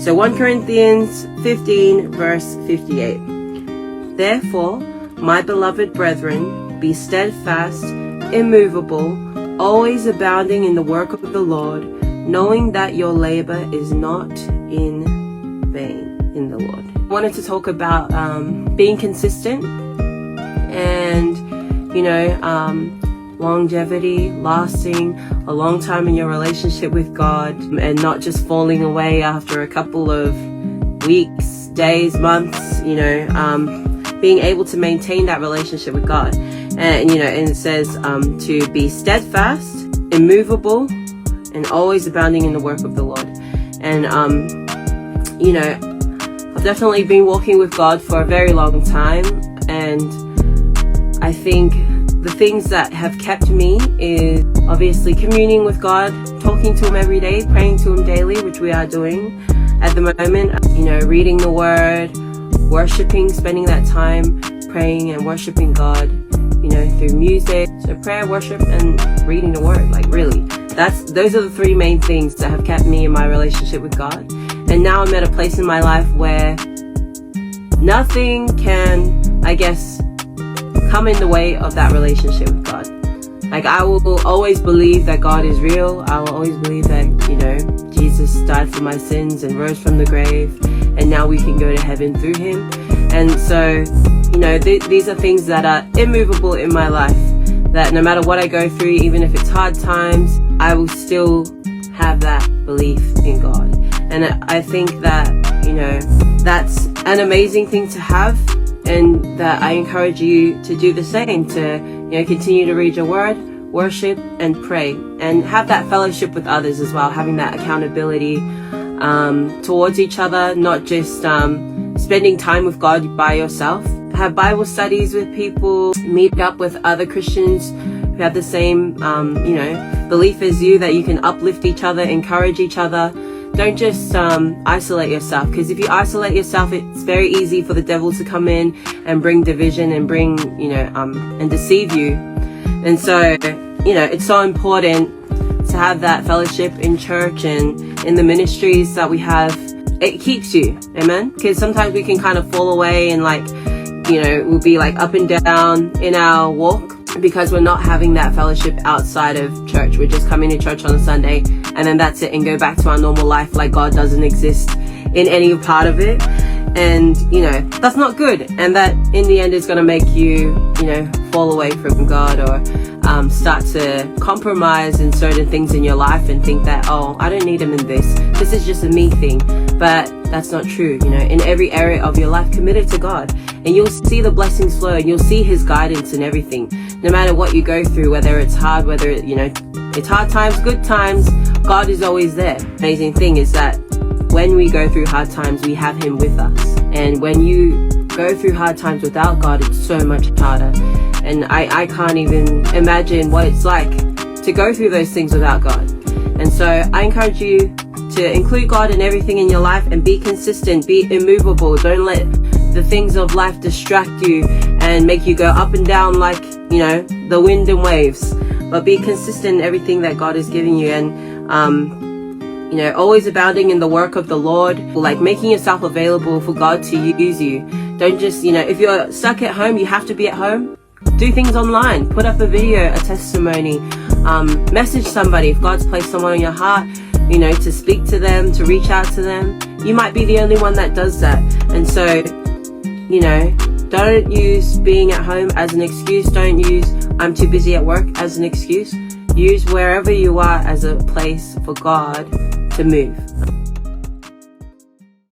So 1 Corinthians 15 verse 58. Therefore, my beloved brethren, be steadfast, immovable, always abounding in the work of the Lord, knowing that your labor is not in vain in the Lord. I wanted to talk about being consistent and, longevity, lasting a long time in your relationship with God, and not just falling away after a couple of weeks, days, months, being able to maintain that relationship with God. And it says to be steadfast, immovable, and always abounding in the work of the Lord. And I've definitely been walking with God for a very long time, and I think the things that have kept me is obviously communing with God, talking to Him every day, praying to Him daily, which we are doing at the moment, reading the Word, worshiping, spending that time praying and worshiping God, through music. So prayer, worship, and reading the Word, those are the three main things that have kept me in my relationship with God. And now I'm at a place in my life where nothing can, come in the way of that relationship with God. I will always believe that God is real. I will always believe that, Jesus died for my sins and rose from the grave, and now we can go to heaven through Him. And so, these are things that are immovable in my life, that no matter what I go through, even if it's hard times, I will still have that belief in God. And I think that, that's an amazing thing to have, and that I encourage you to do the same, to, continue to read your Word, worship, and pray, and have that fellowship with others as well, having that accountability towards each other, not just spending time with God by yourself. Have Bible studies with people, meet up with other Christians who have the same, belief as you, that you can uplift each other, encourage each other. Don't just isolate yourself, because if you isolate yourself, it's very easy for the devil to come in and bring division and bring, and deceive you. And so, it's so important to have that fellowship in church and in the ministries that we have. It keeps you, amen? Because sometimes we can kind of fall away and we'll be up and down in our walk because we're not having that fellowship outside of church. We're just coming to church on a Sunday and then that's it, and go back to our normal life like God doesn't exist in any part of it. And, that's not good. And that in the end is going to make you, fall away from God, or start to compromise in certain things in your life and think that, I don't need Him in this. This is just a me thing. But that's not true. In every area of your life, commit it to God, and you'll see the blessings flow, and you'll see His guidance in everything. No matter what you go through, whether it's hard, whether it's hard times, good times, God is always there. Amazing thing is that when we go through hard times, we have Him with us. And when you go through hard times without God, it's so much harder. And I can't even imagine what it's like to go through those things without God. And so I encourage you to include God in everything in your life, and be consistent, be immovable. Don't let the things of life distract you and make you go up and down like, the wind and waves. But be consistent in everything that God is giving you, and, always abounding in the work of the Lord, making yourself available for God to use you. Don't just, if you're stuck at home, you have to be at home. Do things online, put up a video, a testimony, message somebody. If God's placed someone on your heart, to speak to them, to reach out to them, you might be the only one that does that. And so, don't use being at home as an excuse. Don't use I'm too busy at work as an excuse. Use wherever you are as a place for God to move.